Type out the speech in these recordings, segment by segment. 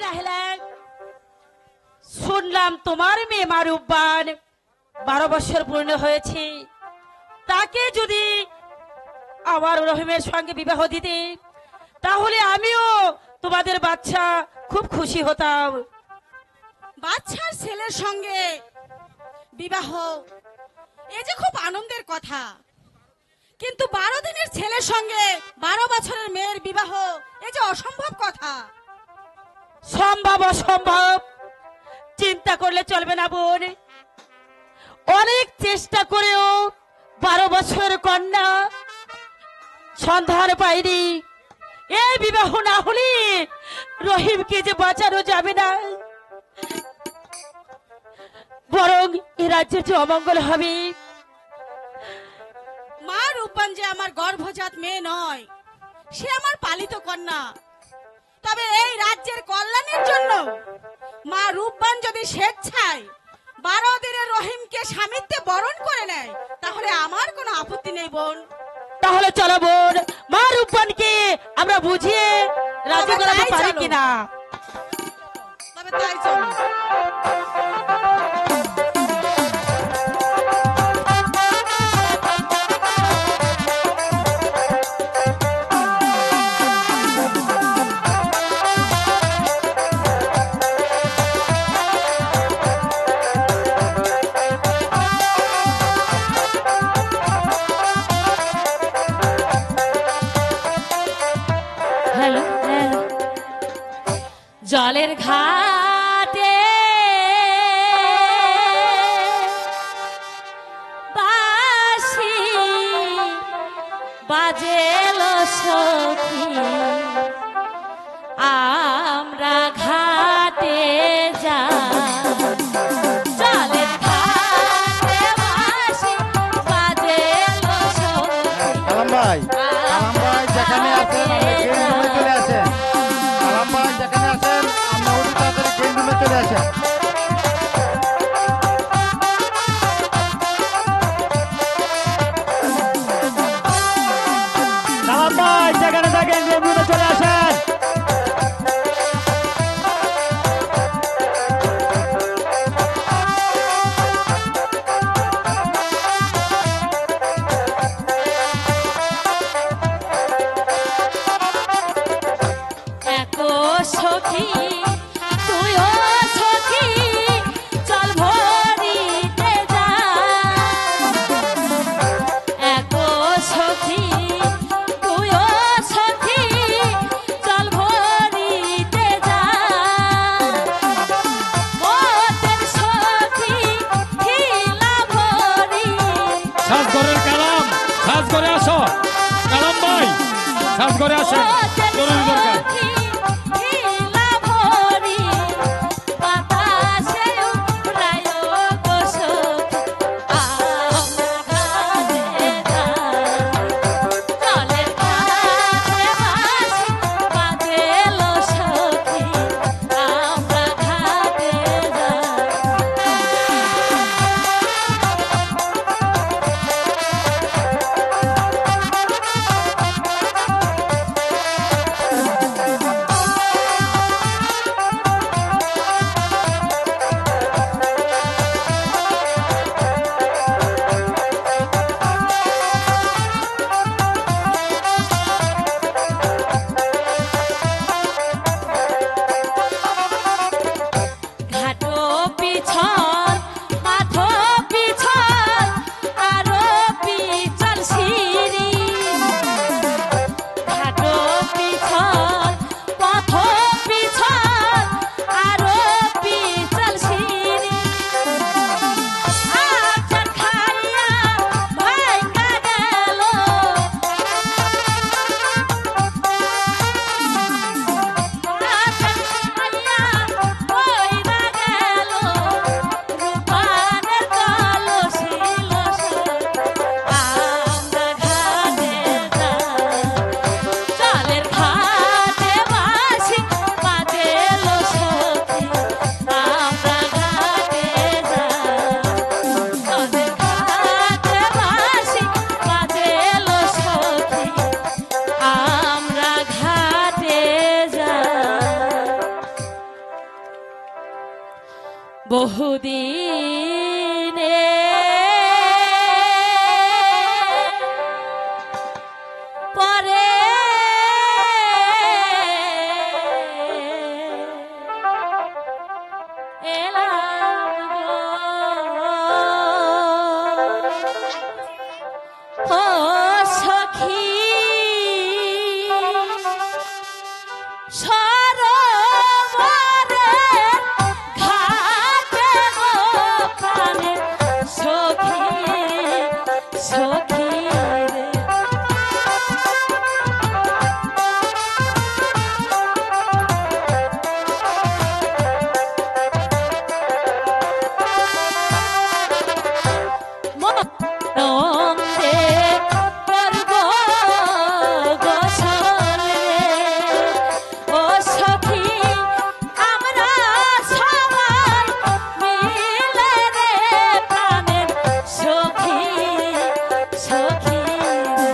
রাহেলা, শুনলাম তোমার মেয়ে মারুব্বান 12 বছর পূর্ণ হয়েছে। তাকে যদি আমার রহিমের সঙ্গে বিবাহ দিতে, তাহলে আমিও তোমাদের বাচ্চা খুব খুশি হতাম। বাচ্চার ছেলের সঙ্গে বিবাহ এ যে খুব আনন্দের কথা, কিন্তু 12 দিনের ছেলের সঙ্গে 12 বছরের মেয়ের বিবাহ এ যে অসম্ভব কথা। সম্ভব অসম্ভব চিন্তা করলে চলবে না বোন। অনেক চেষ্টা করেও 12 বছর কন্যা সন্ধান পাইনি। এই বিবাহ না হলে রহিমকে যে বাঁচানো যাবে না, বরং এ রাজ্যের যে অমঙ্গল হবে। মা রূপবান যে আমার গর্ভজাত মেয়ে নয়, সে আমার পালিত কন্যা। তবে এই রাজ্যের কল্যাণের জন্য মা রূপবান যদি স্বেচ্ছায় 12 দিনের রহিমকে স্বামীত্বে বরণ করে নেয়, তাহলে আমার কোনো আপত্তি নেই বোন। তাহলে চলো বোন, মা রূপবানকে আমরা বুঝিয়ে রাজি করাতে তাই পারি চলো। কিনা। তবে তাই চলো। হ্যালো, জলের ঘাটে বাঁশি বাজেলো সখী, আমরা ঘাটে যাই। জলের ঘাটে বাঁশি বাজেলো সখী, কালাম ভাই যেখানে আছেন আপনি ট্রেন রুমে চলে আসেন। কালাম ভাই যেখানে আছেন আপনি অতি তাড়াতাড়ি ট্রেন রুমে চলে আসেন। কালাম ভাই যেখানে থাকেন ট্রেন রুমে চলে আসেন। একো সখী তুইও সখী, চল ভরিতে যাই। একো সখী তুইও সখী, চল ভরিতে যাই। মোদের সখী খিলা ভরি, সাজ ঘরের কালাম, সাজ ঘরে আসো। কালাম ভাই সাজ ঘরে আসেন, জরুরি দরকার। খিলা ভরি, বাতাসে উড়ায় গো সখী, আমরা ঘাটে যাই। জলের ঘাটে বাঁশি বাজেলো সখী, আমরা ঘাটে যাই। বহুদিনে পরে এলাম গো। ও সখী সরোবরে ঘাটে গো প্রাণে সখী সখী রে। নন্দে করব গোসল রে। ও সখী আমরা সবাই মিলে রে প্রাণের সখী সখী রে।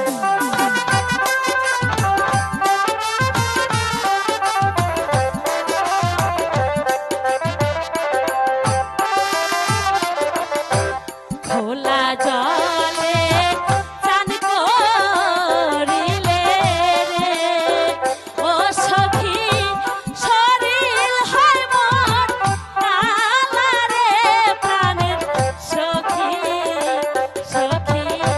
খোলা জলে চান করিলে রে। ও সখী শরীর হয় মোর কালা রে প্রাণের সখী সখী রে।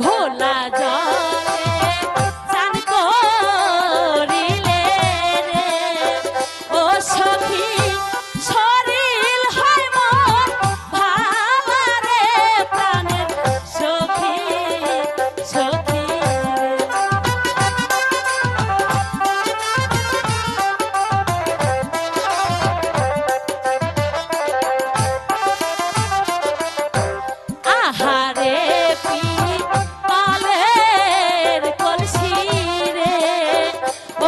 ঘোলা জলে চান করিলে রে। ও সখী শরীর হয় মোর ভালা রে প্রাণের সখী সখী রে। আহারে পিতলের কলসি রে।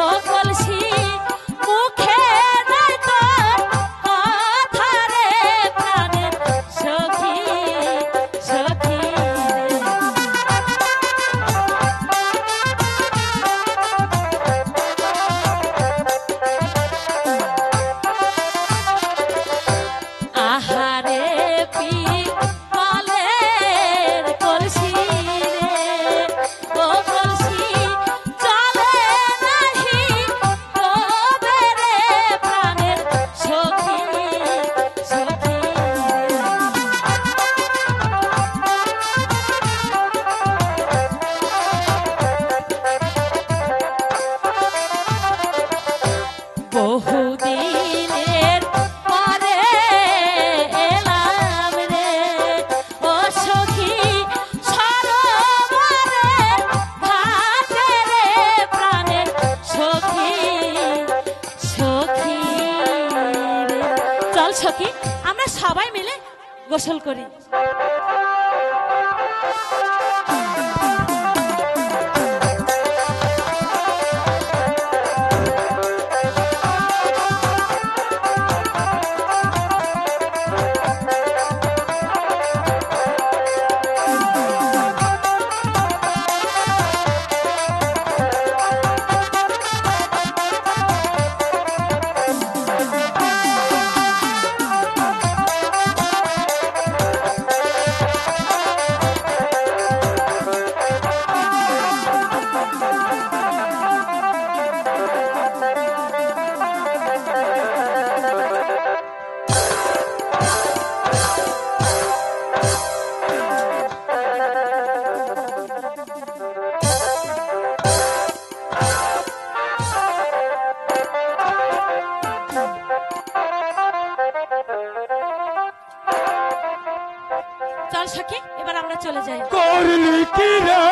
ও কলসি মুখে নাই তোর কথা রে প্রাণের সখী সখী রে। আহারে পিতলের কলসি রে। ও কলসি চলে নাহি তবে রে প্রাণের সখী সখী রে। বহুদিনের পরে এলাম রে। ও সখী সরোবরে ঘাটে রে প্রাণের সখী সখী রে। চল সখী আমরা সবাই মিলে গোসল করি। চল সখী এবার আমরা চলে যাই। করলি কি রে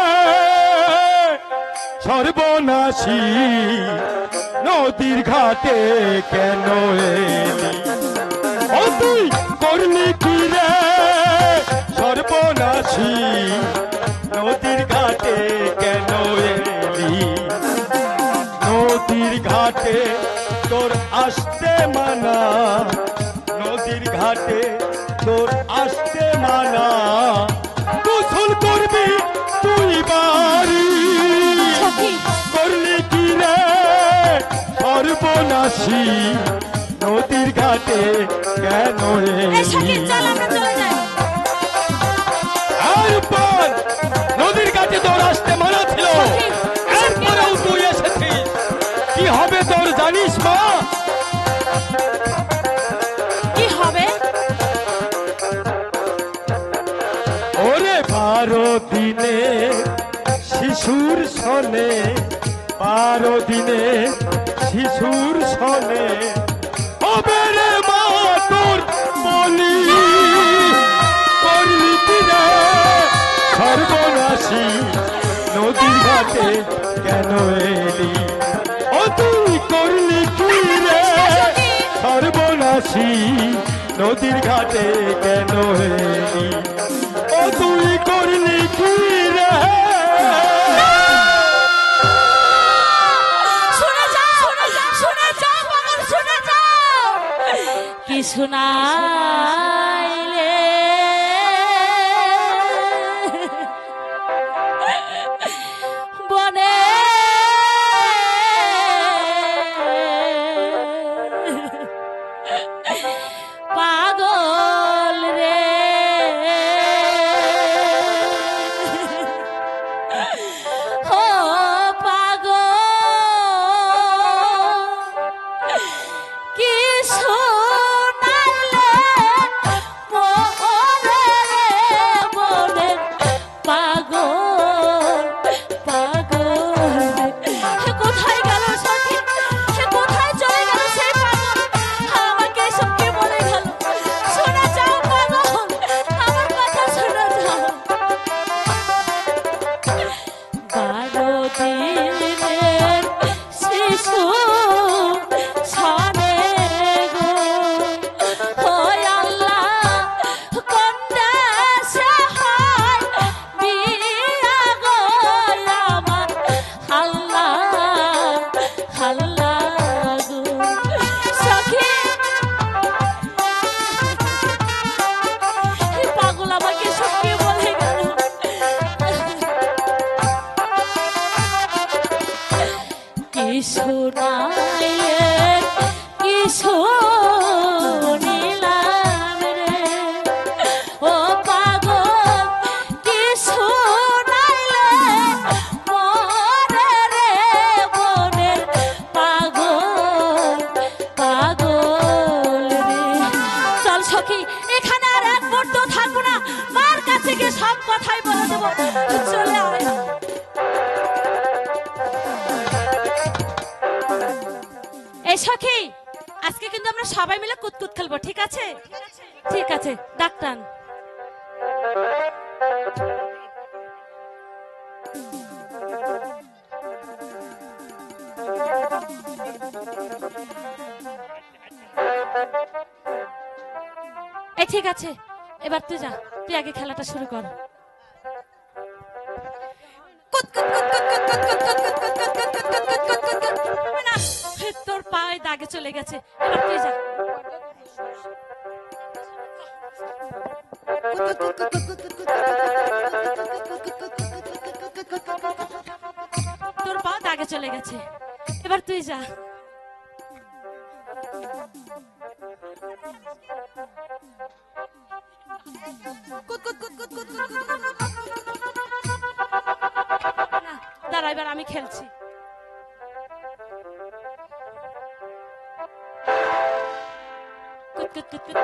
সর্বনাশী নদীর ঘাটে কেন এলি? ও তুই করলি কি রে সর্বনাশী নদীর ঘাটে কেন এলি? নদীর ঘাটে তোর আসতে মানা, নদীর ঘাটে তোর আসতে মানা, গোসল পারি সখী করলি কি রে সর্বনাশী নদীর ঘাটে কেন এই সখী এলি? চল আমরা চলে যাই। আর পর নদীর ঘাটে তোর আসতে মানা ছিল, সখী, এরপরেও তুই এসেছিস, কি হবে তোর জানিস মা? কি হবে? ওরে 12 দিনে শিশুর সনে, 12 দিনে শিশুর সনে হবে রে মা তোর বলি, করলি কি রে সর্বনাশী নদীর ঘাটে কেন এলি? ও তুই করলি কি রে সর্বনাশী নদীর ঘাটে কেন এলি? ও তুই করলি কি রে? শুনে যাও, শুনে যাও পাগল, শুনে যাও। কি শুনাইলে বনে পাগল রে, ও পাগল কি শোনাইলে মোরে রে বনে পাগল পাগল। কোথায় গেল সখী? কোথায় চলে গেল সেই পাগল? আমাকে এসব কে বলে গেল? শোনা যাও পাগল, আমার কথা শোনা যাও। 12 দিনের শিশু সনে গো, ও আল্লাহ কোন দেশে হয় বিয়া গো আমার, আল্লাহ আল্লাহ গো। সখী পাগল আমাকে সব কে বলে গেল? কি শোনাইলে কি শুনিলাম রে, ও পাগল কি শোনাইলে মোরে রে বনের পাগল পাগল রে। চল সখী, এখানে আর এক মুহূর্ত থাকবো না, মার কাছে গিয়ে সব কথাই বলে দেবো। চলে আয়। এই সখী, আজকে কিন্তু আমরা সবাই মিলে কুতকুত খেলবো, ঠিক আছে? ঠিক আছে, ডাক্তার। এই ঠিক আছে, এবার তুই যা, তুই আগে খেলাটা শুরু কর। না, তোর পায়ে দাগে চলে গেছে, এবার তুই যা। তোর পা দাগে চলে গেছে, এবার তুই যা। না, দাঁড়া, এবার আমি খেলছি। কুত কুত কুত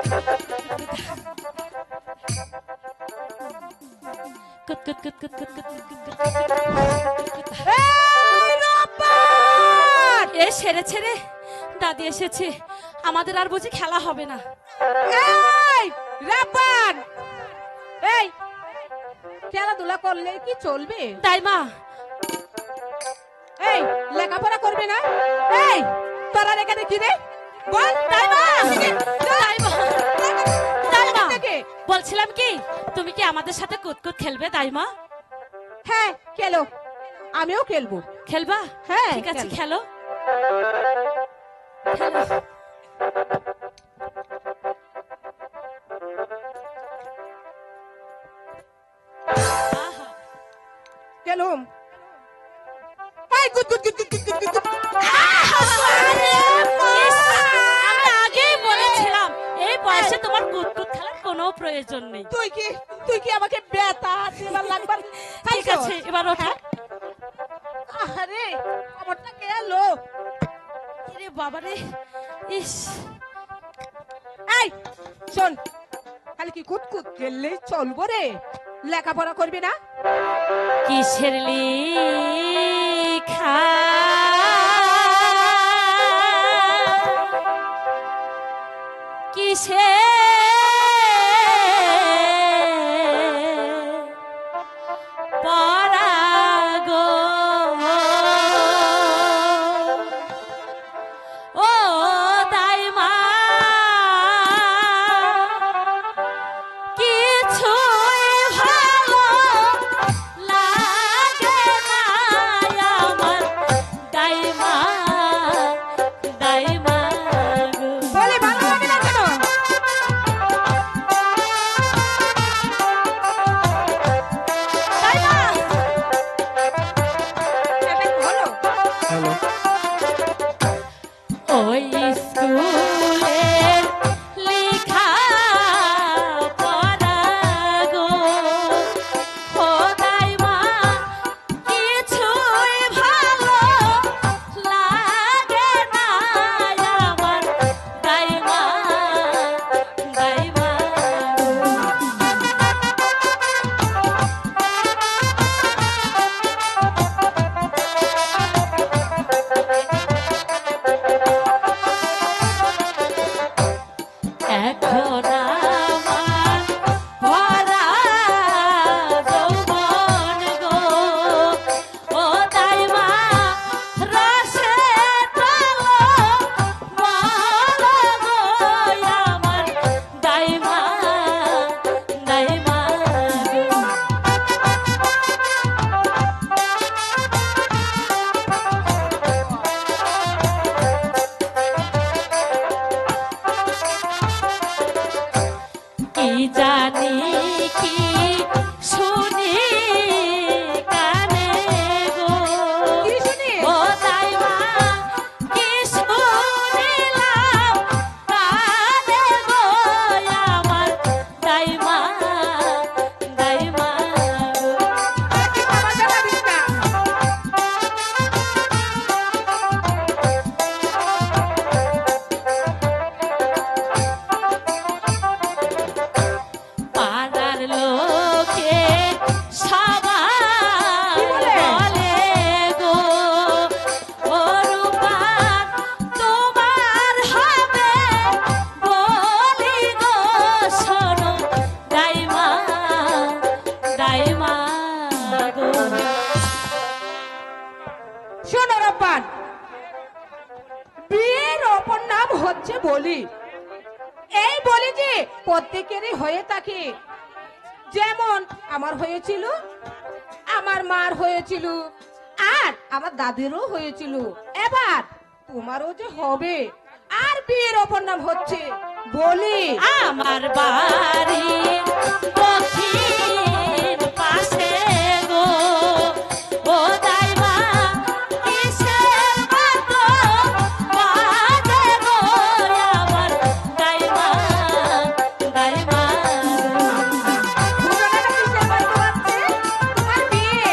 কুত কুত কুত কুত কুত কুত কুত। এ সেরে ছেড়ে দাদি এসেছে, আমাদের আর বুঝি খেলা হবে না। এই খেলাধুলা করলে কি চলবে? তাই মা, এই লেখাপড়া করবে না? এই তোরা রেখে দেখি রে, বল। তাই মা, তাই মা, তাই মা। থেকে বলছিলাম কি, তুমি কি আমাদের সাথে কুতকুত খেলবে তাই মা? হ্যাঁ খেলো, আমিও খেলবো। খেলবা? হ্যাঁ, ঠিক আছে, খেলো। খেলো খেলো। আহা, গেলুম। এই গুদ গুদ গুদ গুদ গুদ গুদ গুদ। আমি আগেই বলেছিলাম এই বয়সে তোমার কুতকুত খেলার কোনো প্রয়োজন নেই। তুই কি আমাকে বেতা দেবার লাগবার? ঠিক আছে এবার ওঠো। আরে আমারটা গেলো। আরে বাবা রে, ইস এই শোন, খালি কি কুতকুত গেলে চলবো রে? লেখাপড়া করবি না? কিসের লেখা কিসে পরাগো ও দাইমা কিছুই ভালো লাগে না আমার দাইমা দাইমা গো। বলে ভালো লাগে না কেন? দাইমা এটা কি হলো? হ্যালো ওই স্কুলের লেখা পড়া গো ও দাইমা কিছুই ভালো লাগে না আমার দাইমা দাইমা এখন আমার ভরা যৌবন গো ও দাইমা রসে তলো বলো গো আমার দাইমা দাইমা গো। কি জানি কি শুনি কানে গো কি শুনি? ও দাইমা কি শুনিলাম কানে গো আমার দাইমা দাইমা গো। কি বাবা জ্বালাবিস না? পাড়ার লোকে সবাই কি বলে? বলে গো ও রূপা তোমার হবে বলি গো শোনো দাইমা দাইমা গো। শোনো রব্বান, বিয়ের অপর নাম হচ্ছে বলি। এই বলি যে প্রত্যেকেরই হয়ে থাকে। যেমন আমার হয়েছিল, আমার মার হয়েছিল, আর আমার দাদিরও হয়েছিল। এবার তোমারও যে হবে। আর বিয়ের অপর নাম হচ্ছে বলি। আমার বাড়ি দক্ষিণ পাশে গো ও দাইমা কিসের মতো বাজে গো আমার দাইমা দাইমা দুজনে নাকি সেবাই করাচ্ছে তোমার বিয়ে।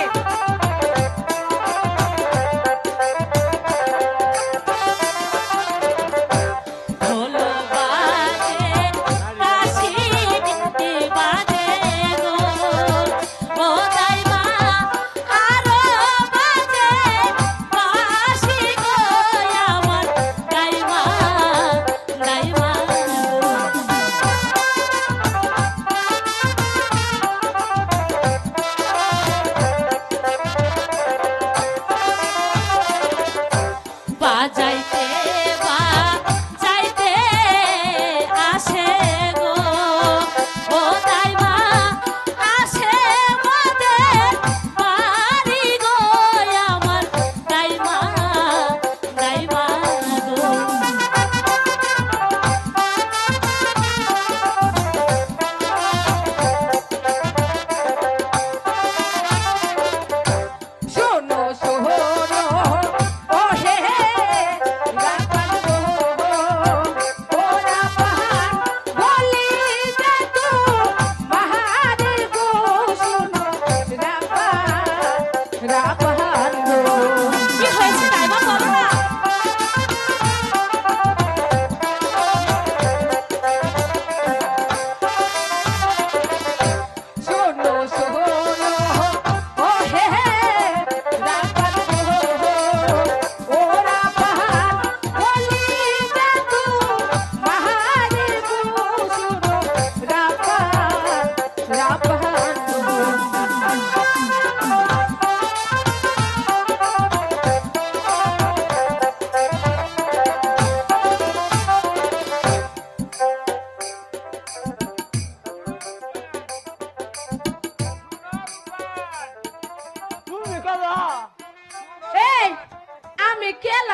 হলো বাজে কাশি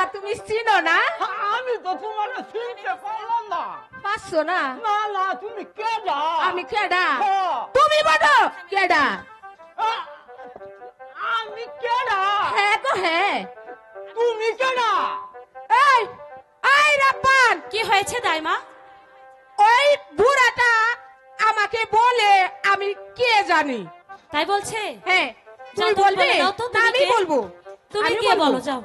না তুমি চিনো না? আমি তো তোমার চিনতে পারলাম না। পারছো না? না না, তুমি কেডা? আমি কেডা? হ্যাঁ। তুমি বলো কেডা? আ- আমি কেডা? হ্যাঁ গো হ্যাঁ। তুমি কেডা? এই এই রাব্বান, কি হয়েছে দাইমা? ওই বুড়াটা আমাকে বলে আমি কে জানি। তাই বলছে? হ্যাঁ যাও, তুমি তুমি বলবে বলে দাও তো, না তুমি আমি কে? বলবো। তুমি আমি কে বলবো। বলো, যাও।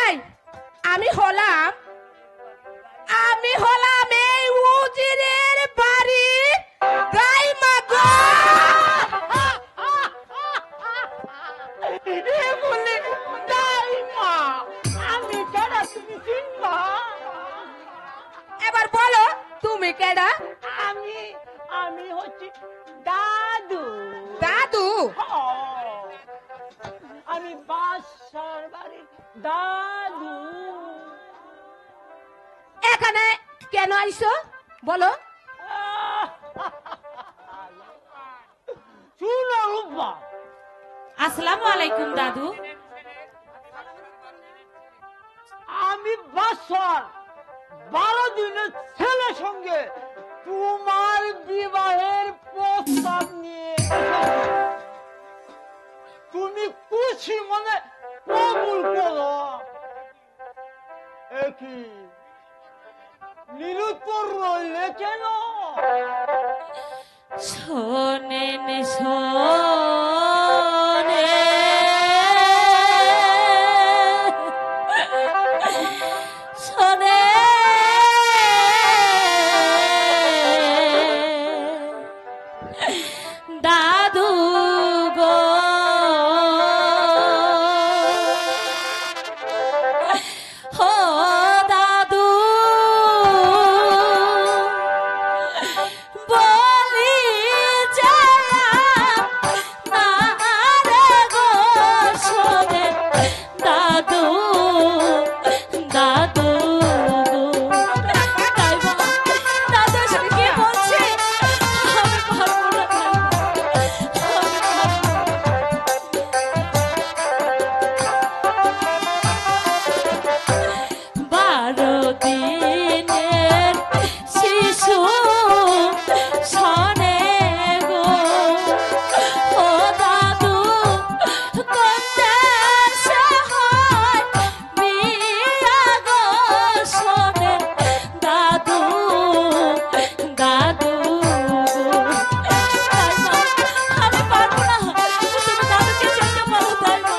এই আমি হলাম এই উজিরের বাড়ি দাইমা গো। এ বলে দাইমা, আমি কেডা তুমি চিনবা? এবার বলো তুমি কেডা? আমি আমি হচ্ছি দাদু। দাদু? আমি বাসার বাড়ির দাদু। এখানে কেন আইছো বলো? শুনো রূপা, আসসালামু আলাইকুম দাদু। আমি বাসার 12 দিনের ছেলের সঙ্গে তোমার বিবাহের প্রস্তাব নিয়ে এসেছি। তুমি খুশি মনে কবুল করো। একই নিরুত্তর রইলে কেন? শোনেন শোনে শোনে দাদু গো, হো দাদু বলি যায় না রে গো, শোনে দাদু দাদু গো। দাইমা, দাদু এসব কি বলছে? আমি পারবো না দাইমা, আমি পারবো না। 12 দিনের শিশু শোনে গো, ও দাদু করতে সহায় বিয়া গো, শোনে দাদু দাদু গো। দাইমা, আমি পারবো না, তুমি দাদুকে যেতে বলো দাইমা,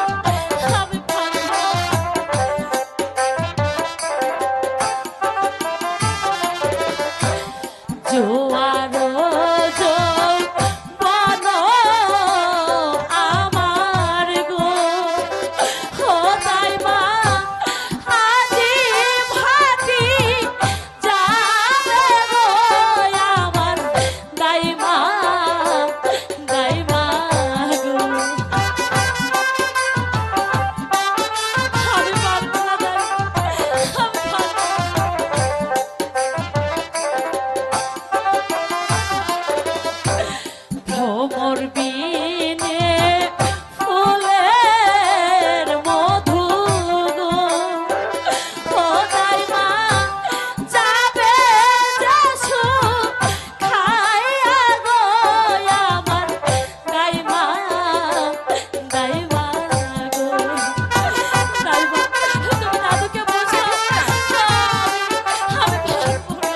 আমি পারবো না। জোয়ারো যৌবন আমার গো, ও দাইমা আজি ভাটি যাবে গো আমার দাইমা দাইমা গো। আমি পারবো না দাইমা, আমি পারবো না। ভ্রমর বিনে ফুলের মধু গো, ও দাইমা যাবে যাসু খাইয়া গো আমার দাইমা দাইমা গো। দাইমা, তুমি দাদুকে বোঝাও, আমি পারবো না।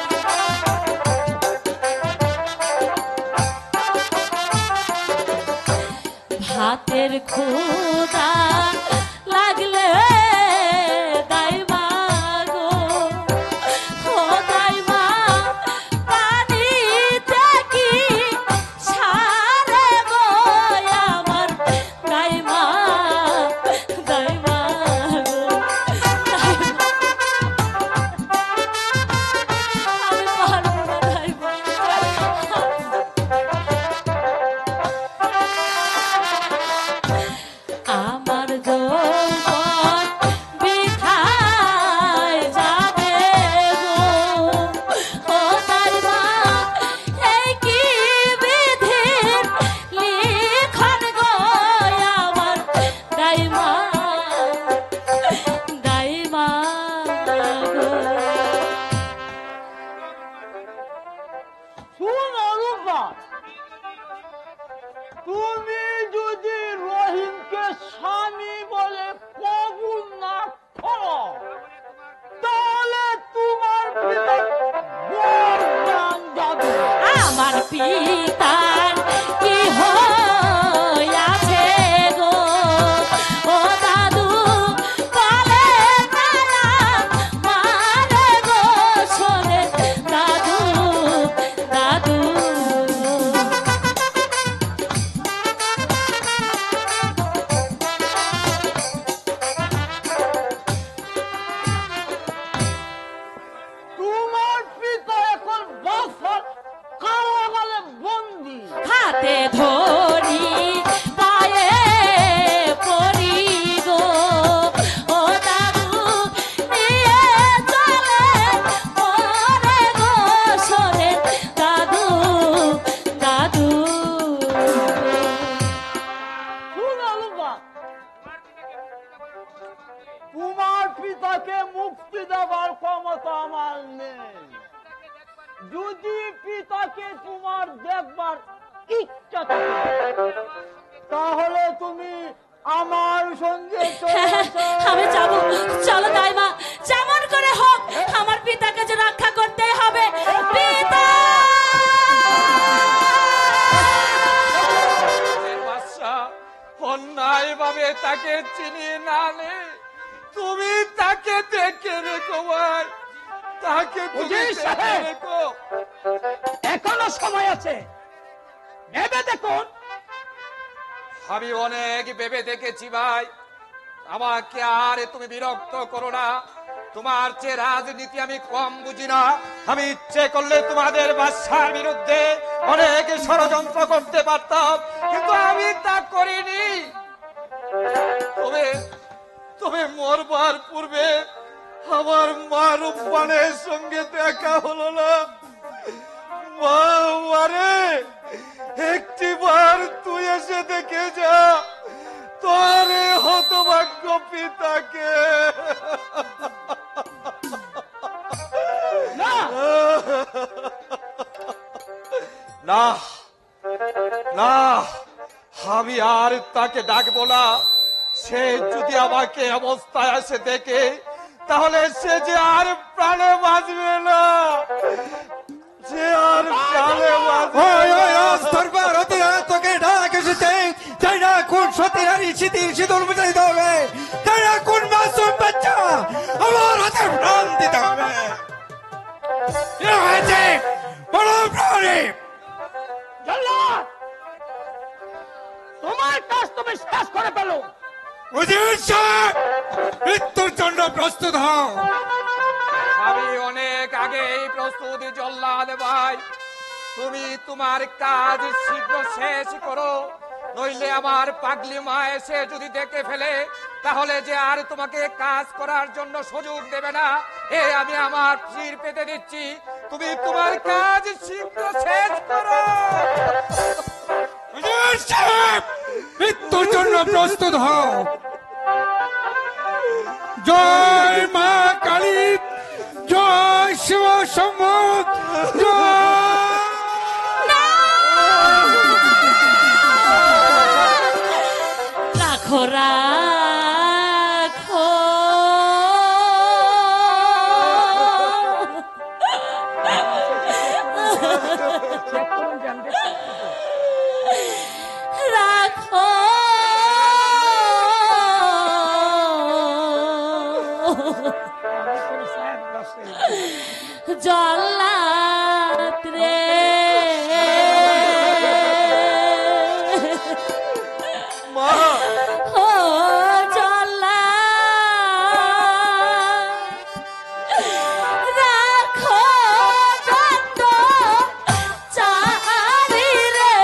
ভাতের ক্ষুধা লাগলে দাইমা গো, ও দাইমা পানিতে কি সারে গো আমার দাইমা দাইমা গো। দাইমা, আমি পারবো না দাইমা। পিতার কি হইয়াছে গো ও দাদু বলে তারা মারে গো শোনে দাদু দাদু তোমার পিতা এখন বছর কারাগারে বন্দী। হাতে ধরি পায়ে পড়ি গো ও দাদু নিয়ে চলে ওরে গো শোনে দাদু দাদু শুনালু বা, তোমার পিতাকে মুক্তি দেওয়ার ক্ষমতা আমার নেই। যদি পিতাকে তোমার দেখবার ইচ্ছা থাকে তাহলে তুমি আমার সঙ্গে চলে আসো। আমি যাবো, চলো তাই মা, যেমন করে হোক আমার পিতাকে যে রক্ষা করতে হবে। পিতা অন্যায় ভাবে তাকে চিনিয়ে না নে, তুমি তাকে দেখে রেখো ভাই, তাকে তুমি উজির দেখে সাহেব! রেখো। এখনো সময় আছে, ভেবে দেখুন। আমি অনেক ভেবে দেখেছি ভাই, আমাকে আর তুমি বিরক্ত করো না। তোমার চেয়ে রাজনীতি আমি কম বুঝি না। আমি ইচ্ছে করলে তোমাদের বাদশার বিরুদ্ধে অনেক ষড়যন্ত্র করতে পারতাম, কিন্তু আমি তা করিনি। তবে তবে মরবার পূর্বে আমার মা রূপবানের সঙ্গে দেখা হলো না। মা মারে, একটিবার তুই এসে দেখে যা তোর এই হতভাগ্য পিতাকে। না, না না, আমি আর তাকে ডাকবো না। সে যদি আমাকে অবস্থায় আসে দেখে, তাহলে সে যে আর প্রাণে বাঁচবে না, সে আর প্রাণে বাঁচবে না। তোকে ডাক এসেছে, তাই না? কোন সতীরানী স্মৃতির সিঁদুর বুঝাইতে হবে, তাই না? কোন মাসুম বাচ্চা আমার হাতে প্রাণ দিতে হবে। কি হয়েছে? বলো প্রাণী। জল্লাদ, তোমার কাজ তুমি শেষ করে ফেলো। উজির সাহেব, মৃত্যুর জন্য প্রস্তুত হও। আমি অনেক আগে এই প্রস্তুতি জল্লাদ ভাই, তুমি তোমার কাজ শীঘ্র শেষ করো, নইলে আমার পাগলি মা এসে যদি দেখে ফেলে, তাহলে যে আর তোমাকে কাজ করার জন্য সুযোগ দেবে না। আমি আমার শির পেতে দিচ্ছি, তুমি তোমার কাজ শীঘ্র শেষ করো। উজির সাহেব, মৃত্যুর জন্য প্রস্তুত হও। জয় মা কালী, জয় শিব শম্ভু, রাখো রাখো রাখো জল্লাদ রে মা, ও জল্লাদ রাখো দন্ত চারি রে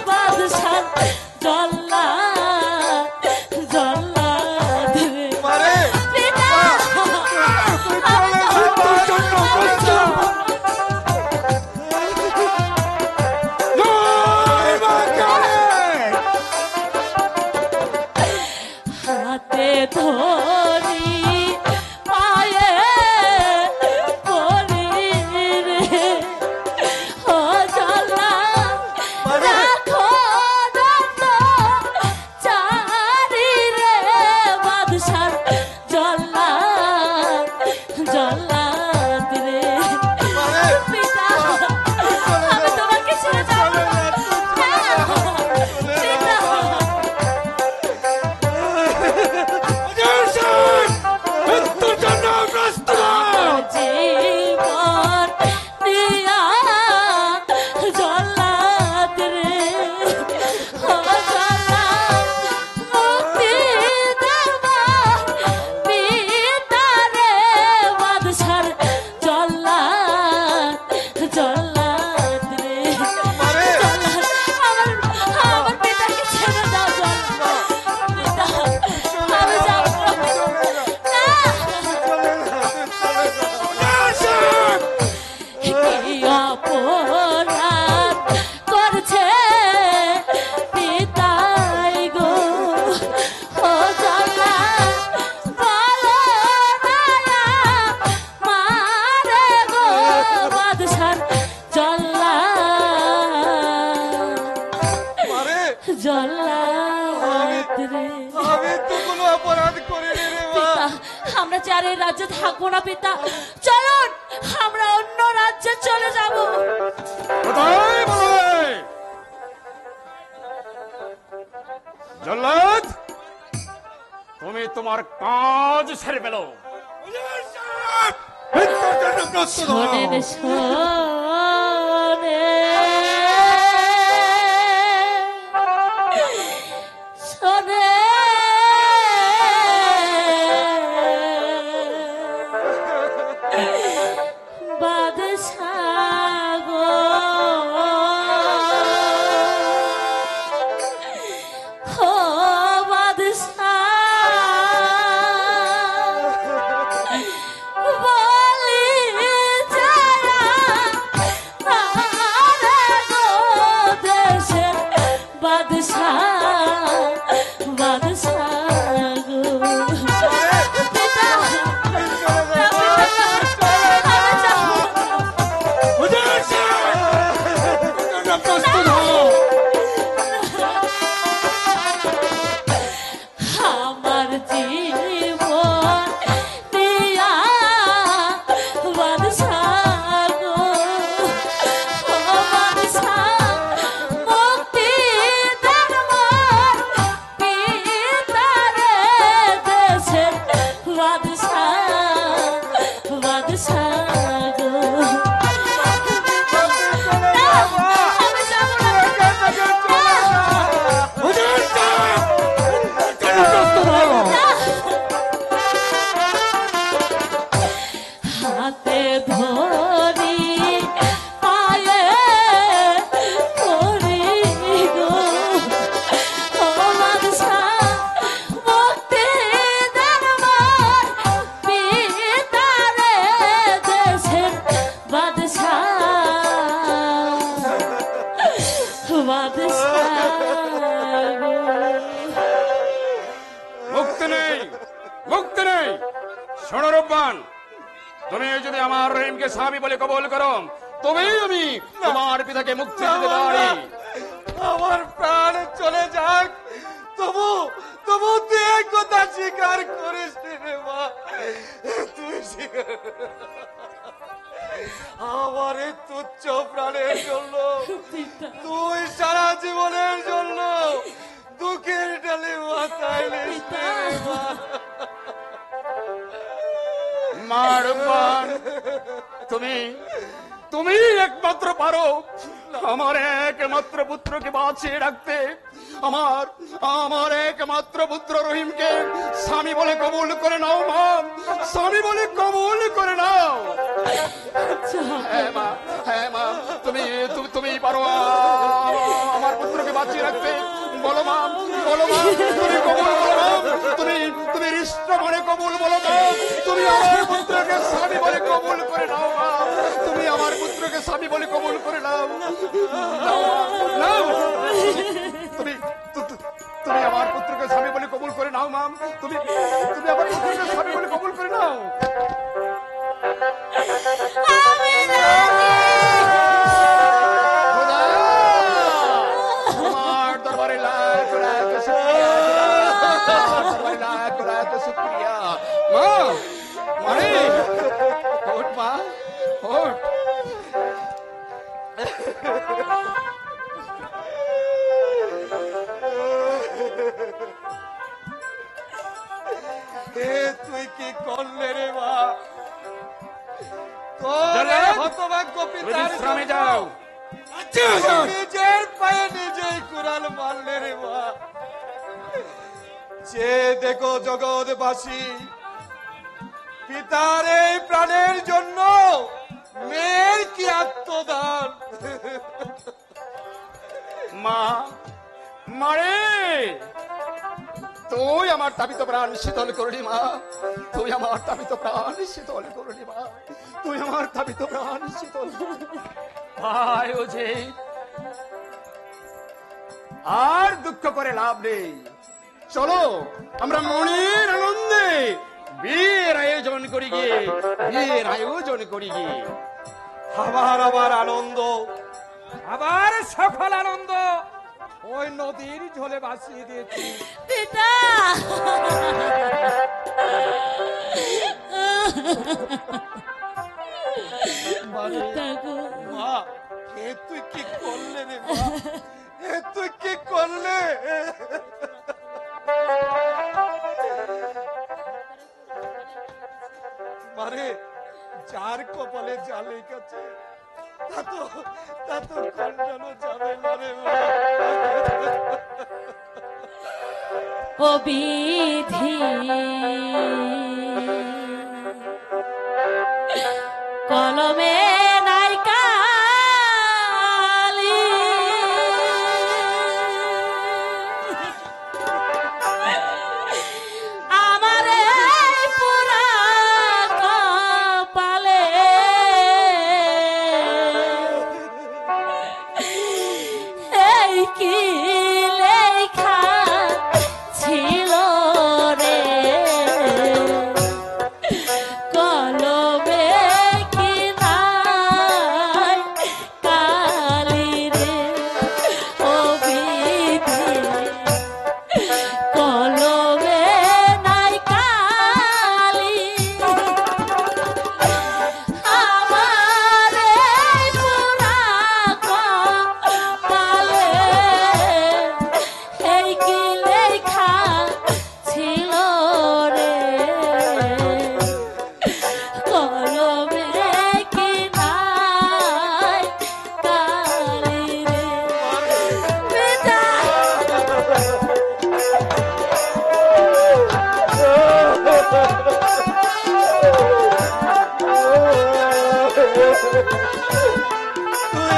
বাদশাহ জল্লাদ জল্লাদ রে মারে, পিতা মৃত্যুর জন্য প্রস্তুত। অপরাধ করছে পিতাই গো ও জানা বলো মারে গো বাদশার মারে জল্লাদ রে আমি তো কোনো অপরাধ করিনি রে মা। পিতা, আমরা চার এই রাজ্যে থাকবো না পিতা, চলুন আমরা অন্য রাজ্যে চলে যাব। কোথায় বলবে? জল্লাদ, তুমি তোমার কাজ সেরে ফেলো। শোনেন শোনে শোনে বাদশাহ গো ও বাদশাহ বলি যারা আরে গো দেশের বাদশাহ বাদশাহ গো পিতা আমি যাবো। প্রস্তুত হও। আমার জীবন দিয়া বাদশাহ গো ও বাদশাহ মুক্তি দান মোর পিতারে দেশের বাদশাহ বাদশাহ গো আমি যাবো না। হাতে ধরি পায়ে ধরি গো ও বাদশাহ মুক্তি দান মোর পিতারে দেশের বাদশাহ বাদশাহ গো। মুক্তি নেই, মুক্তি নেই। শোনো রূপবান, তুমি যদি আমার রহিমকে স্বামী বলে কবুল করো, তবেই আমি তোমার পিতাকে মুক্তি দিতে পারি। আমার প্রাণ চলে যাক, তবু তবু তুই এক কথা স্বীকার করিস নি রে মা। তুই স্বীকার আমার এই তুচ্ছ প্রাণের জন্য তুই সারা জীবনের জন্য দুঃখের ডালে মাথায় নিস নে রে মা। মা রূপবান, তুমি তুমি একমাত্র পারো আমার একমাত্র পুত্রকে বাঁচিয়ে রাখতে। আমার আমার একমাত্র পুত্র রহিমকে স্বামী বলে কবুল করে নাও মা, স্বামী বলে কবুল করে নাও। হ্যাঁ মা, তুমি তুমি পারো আমার পুত্রকে বাঁচিয়ে রাখতে। বলো মা, বলো মা, তুমি কবুল বলো মা, তুমি তুমি হৃষ্ট মনে কবুল বলো মা, তুমি আমার পুত্রকে স্বামী বলে কবুল করে নাও মা, তুমি আমার পুত্রকে স্বামী বলে কবুল করে নাও। নাও মা, নাও। তুমি তুমি আমার পুত্রকে স্বামী বলে কবুল করে নাও মা, তুমি তুমি আমার পুত্রকে স্বামী বলে কবুল করে নাও। খোদা, তোমার দরবারে লাখ লাখ শুকরিয়া, দরবারে লাখ লাখ শুকরিয়া। মা, মারে, ওঠ মা, ওঠ। তুই কি করলে রে মা? তোর এই হতভাগ্য পিতার বিশ্রামে যাও। নিজের পায়ে নিজেই কুড়াল মারলে রে মা। যে দেখো জগৎবাসী, পিতার এই প্রাণের জন্য মেয়ের কি আত্মদান। মা, মারে, তুই আমার তাপিত প্রাণ শীতল করলি মা, তুই আমার তাপিত প্রাণ শীতল করলি মা, তুই আমার তাপিত প্রাণ শীতল করলি। ভাই ওঝি, আর দুঃখ করে লাভ নেই। চলো আমরা মনের আনন্দে বিয়ের আয়োজন করি গিয়ে, বিয়ের আয়োজন করি গিয়ে। আবার আনন্দ, আবার সফল আনন্দ ওই নদীর ঝোলে ভাসিয়ে দিয়েছি। পিতা, মা, এ তুই কি করলে রে মা, এ তুই কি করলে? মারে, যার কপালে যা লেগেছে তা তো খণ্ডানো যাবে না রে মা। ও বিধি কলমে নাই কালি, আমার এই পুরা কপালে এই কি লেখা ছিল রে, কলমে কি নাই কালি রে, ও বিধি কলমে নাই কালি, আমার এই পুরা কপালে এই কি লেখা ছিল রে, কলমে কি নাই কালি রে। পিতা, তুই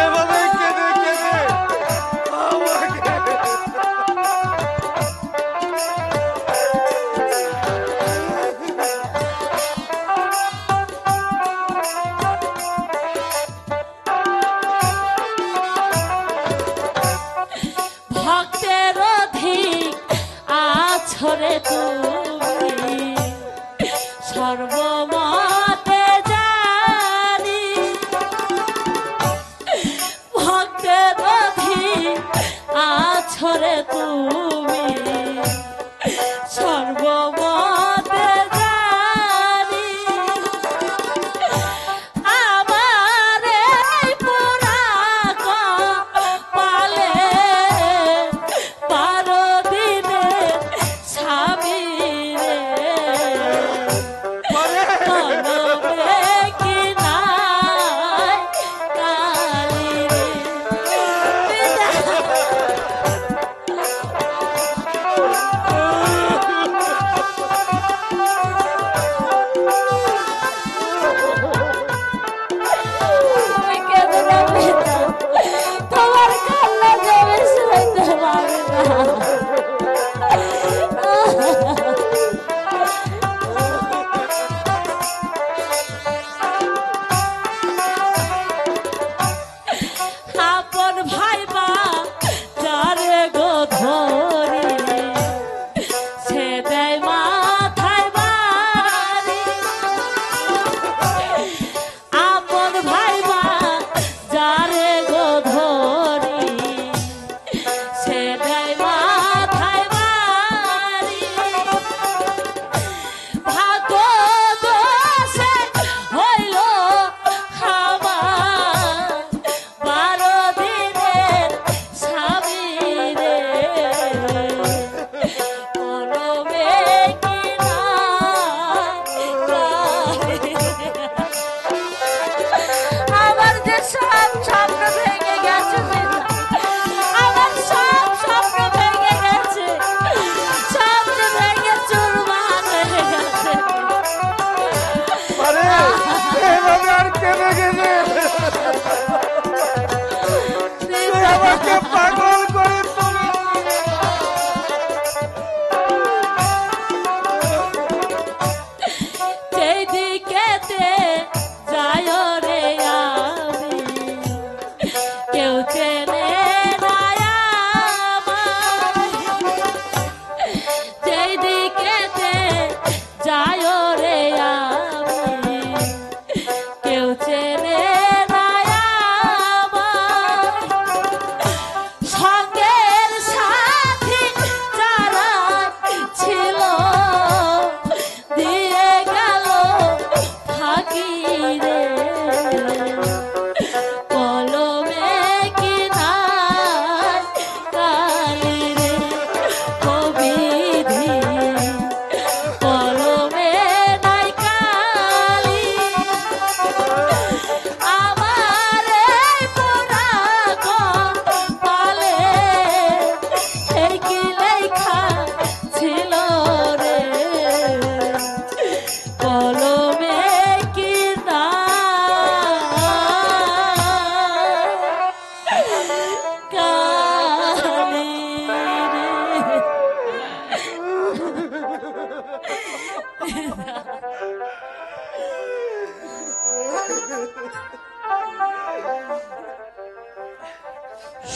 এভাবে কেঁদে কেঁদে আমাকে ভক্তের অধিক আছরে তুমি, সর্বমতে জানি, ভক্তের অধিক আছরে তুমি, সর্বমতে জানি, আমার এই পুরা কপালে বারো দিনের স্বামী রে, কলমে কি নাই কালি রে। পিতা, তুমি কেঁদো না পিতা, তোমার কান্না যে আমি সইতে পারি না। আপন ভাইবা যারে গো ধরি, সে দেয় মাথায় বাড়ি, আপন ভাইবা যারে গো ধরি, সে দেয় মাথায় বাড়ি, ভাগ্য দোষে হইল আমার বারো দিনের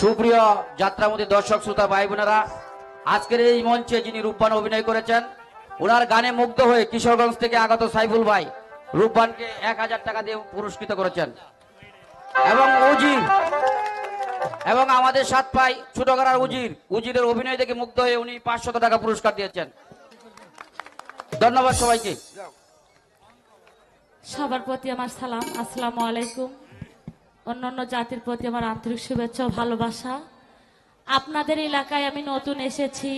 সুপ্রিয় যাত্রামতী দর্শক শ্রোতা ভাই বোনেরা, আজকের এই মঞ্চে যিনি রূপবান অভিনয় করেছেন, ওনার গানে মুগ্ধ হয়ে কিশোরগঞ্জ থেকে আগত সাইফুল ভাই রূপবানকে 1000 টাকা দিয়ে পুরস্কৃত করেছেন। এবং উজির এবং আমাদের সাত ভাই ছোটগড়ার উজিরের অভিনয় দেখে মুগ্ধ হয়ে উনি 500 টাকা পুরস্কার দিয়েছেন। ধন্যবাদ সবাইকে। সবার প্রতি আমার সালাম, আসসালামু আলাইকুম। অন্যান্য জাতির প্রতি আমার আন্তরিক শুভেচ্ছা ও ভালোবাসা। আপনাদের এলাকায় আমি নতুন এসেছি,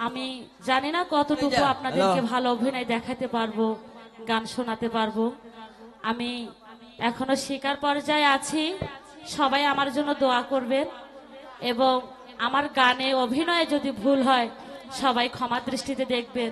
আমি জানি না কতটুকু আপনাদেরকে ভালো অভিনয় দেখাতে পারবো, গান শোনাতে পারবো। আমি এখনো শেখার পর্যায়ে আছি, সবাই আমার জন্য দোয়া করবেন এবং আমার গানে অভিনয়ে যদি ভুল হয় সবাই ক্ষমা দৃষ্টিতে দেখবেন।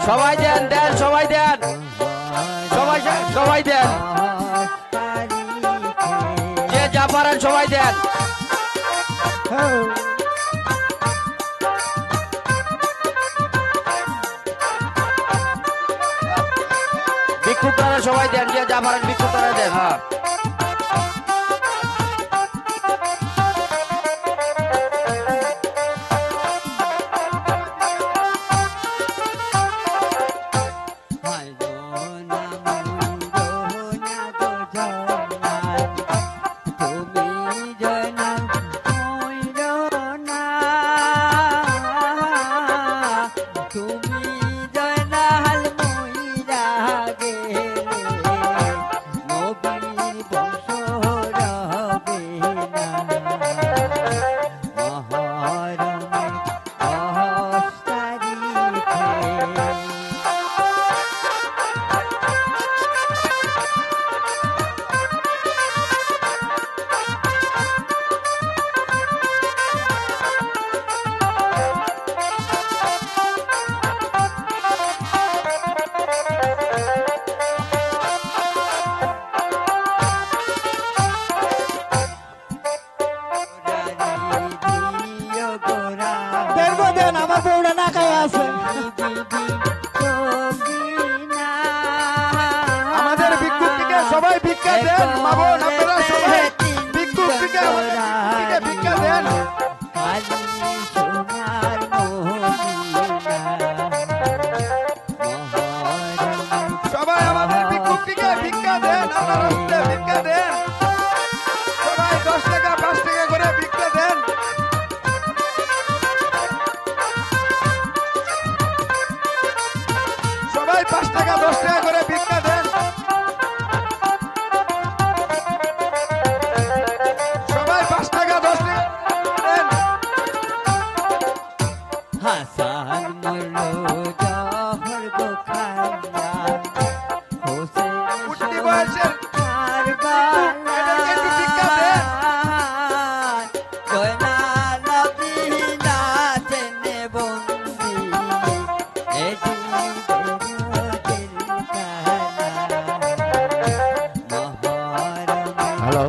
সবাই দেন দেন, সবাই দেন, সবাই দেন, যে যা পারেন সবাই দেন। ভিক্ষুকরা সবাই দেন, যে যা পারেন ভিক্ষুকরা দেন। হ্যাঁ, আমাদের ভিক্ষুকটিকে সবাই ভিক্ষা দেন, মা বোন আপনারা সবাই ভিক্ষুকটিকে ভিক্ষা দেন। সবাই আমাদের ভিক্ষুকটিকে ভিক্ষা দেন, আপনারা ভিক্ষা দেন। সবাই 10 টাকা 5 টাকা করে ভিক্ষা দেন। সবাই 5 টাকা 10 টাকা করে ভিক্ষা দেন। সবাই 5 টাকা 10 টাকা দেন। হাসান মোল্লো জহর গোখাইয়া হোসেন উঠতি বয়সের এদেরকে একটু ভিক্ষা দেন। হ্যালো,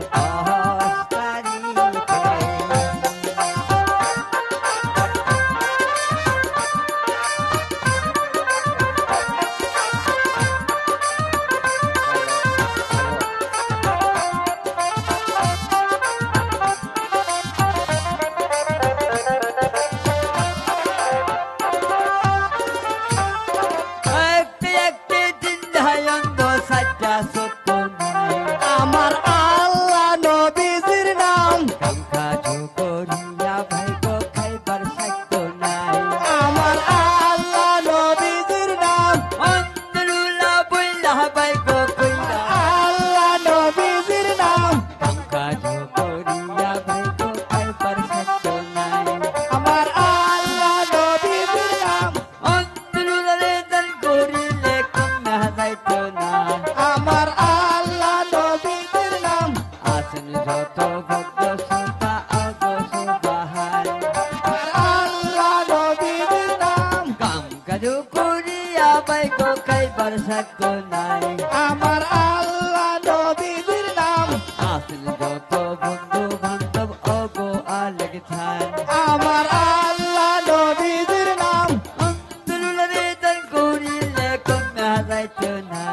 তো খাইবার সাধ্য নাই আমার আল্লাহ নবীজির নাম আসল যত বন্ধু বান্ধব অগো আলেক ছান আমার আল্লাহ নবীজির নাম অন্তরে দান করিলে কমে হারাইতো না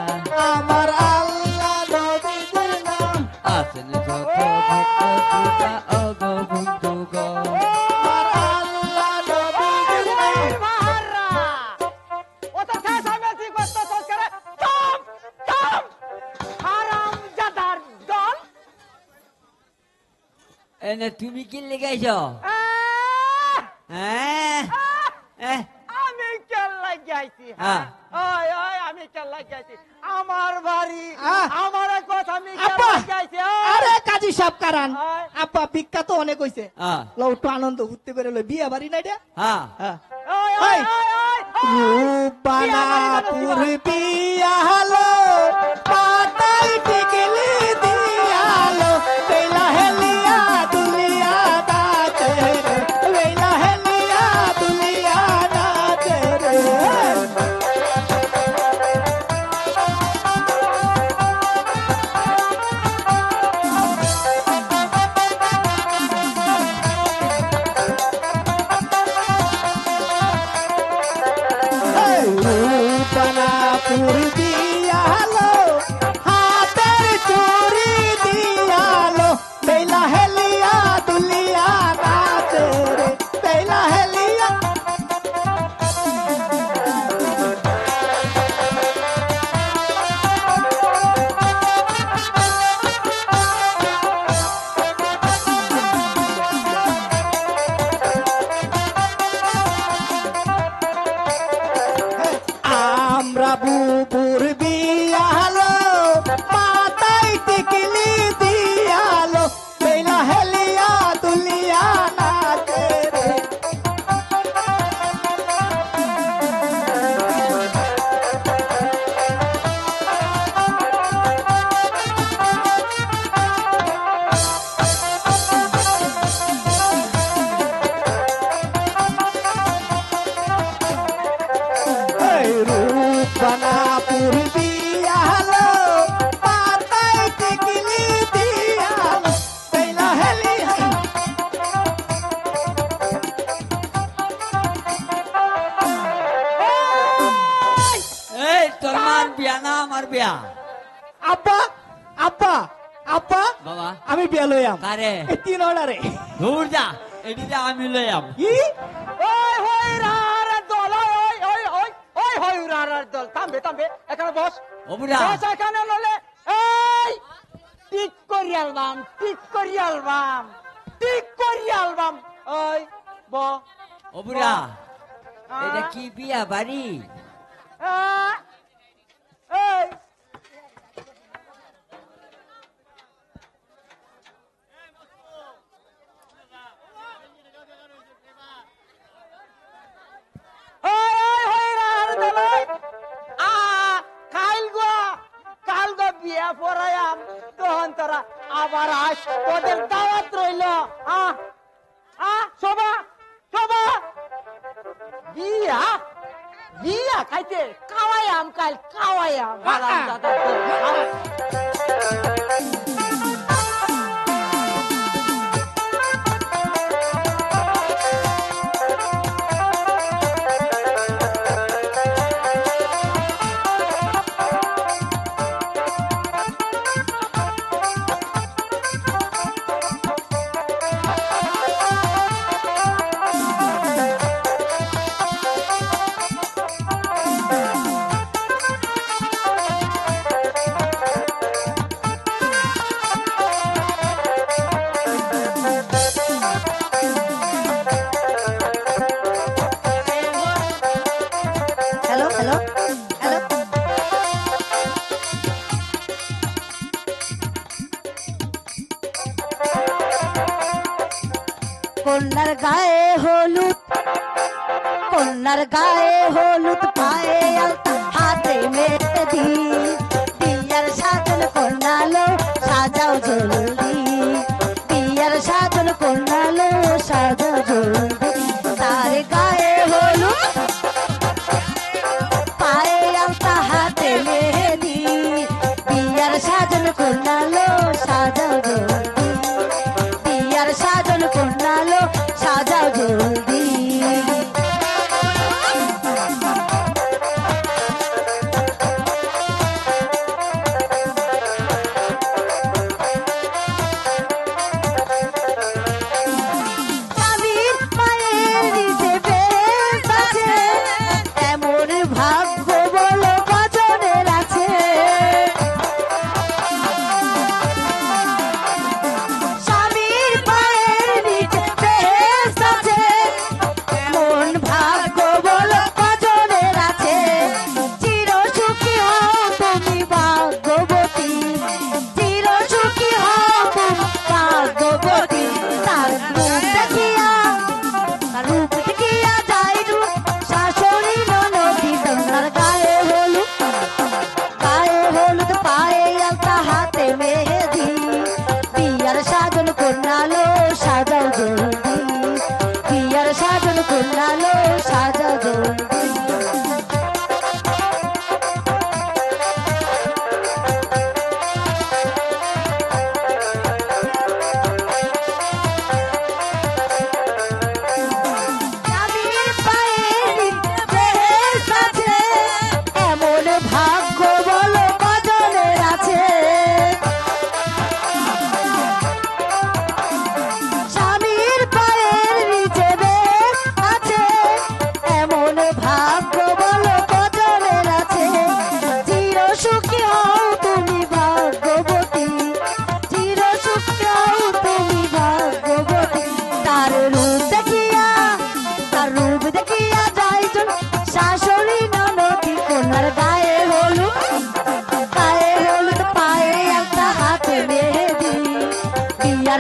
আমার আল্লাহ নবীজির নাম আসল যত ভক্ত পূজা অগো বন্ধু গো আমার আল্লাহ নবীজির নাম ও তো চেঁচামেচি করতেছস কেরে? চুপ চুপ হারামজাদার দল এনে তুমি কি লেগাইছ আহ! হ্যাঁ আমি কেন লাগাইছি হ্যাঁ। ওই ওই আমি কেন লাগাইছি আমার বাড়ি আহ! আমার কথা আমি কেন আব্বা! লাগাইছি আরে কাজী সাহেব কারান আয়। আপা ভিক্ষা তো অনেক হইছে লও একটু আনন্দ উঠতে করে লই বিয়া বাড়ি না এটা হ্যাঁ হ্যাঁ ওই ওই। ওই ওই রূপবানা পুরবিয়া হলো পাতাই টিকলি দিয়ালো বেলা হেলিয়া দুনিয়া দাতে রে বেলা হেলিয়া দুনিয়া দাতে রে রূপনা পুরবিয়ালো হাতের চুরি দিয়ালো বেলা হেলিয়া দুনিয়া দাতে রে বেলা হেলিয়া আমরা বুবুর বিয়ালো মাথায় টিকলি দিয়ালো বেলা হেলিয়া দুলিয়া নাচে রে রূপনা পুরবিয়ালো মাথায় টিকলি দিয়ালো বেলা হেলিয়া এই তোর মার বিয়া না আমার বিয়া আব্বা আব্বা আব্বা বাবা আমি বিয়া লইয়াম কারে এই তিন অর্ডারে দূর যা এদিকে আমি লইয়াম কি ওই হই রার দল ওই ওই ওই ওই হই রার দল থামবে থামবে এখানে বস অবুরা বস এখানে নলে এই টিক করি অ্যালবাম টিক করি অ্যালবাম টিক করি অ্যালবাম ওই ব অবুরা এটা কি বিয়া বাড়ি এই বিয়া পড়ায়াম তখন তোরা আবার আস তোদের দাওয়াত রইল শোভা শোভা বিয়া বিয়া খাইতে খাওয়ায়াম কাল খাওয়ায়াম হারামজাদা হ্যালো হ্যালো হ্যালো কন্যার গায়ে হলুদ কন্যার গায়ে হলুদ পায়ে আলতা হাতে মেহেদি বিয়ার সাজন কন্যালো সাজাও জলদি বিয়ার সাজন কন্যালো সাজাও জলদি তার গায়ে হলুদ পায়ে আলতা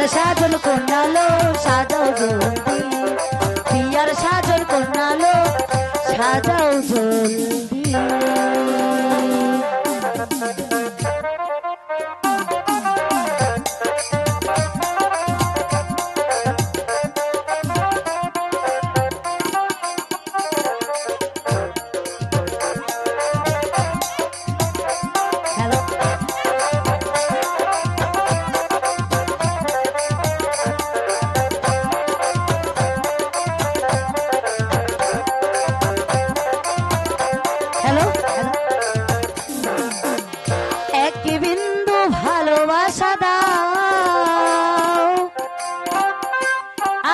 সাজন কন্যালো সাজাও জলদি বিয়ার সাজন কন্যালো সাজাও জলদি হ্যালো এক বিন্দু ভালোবাসা দাও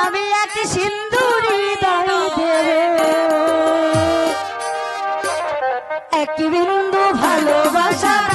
আমি এক সিন্দুরি দেব এক বিন্দু ভালোবাসা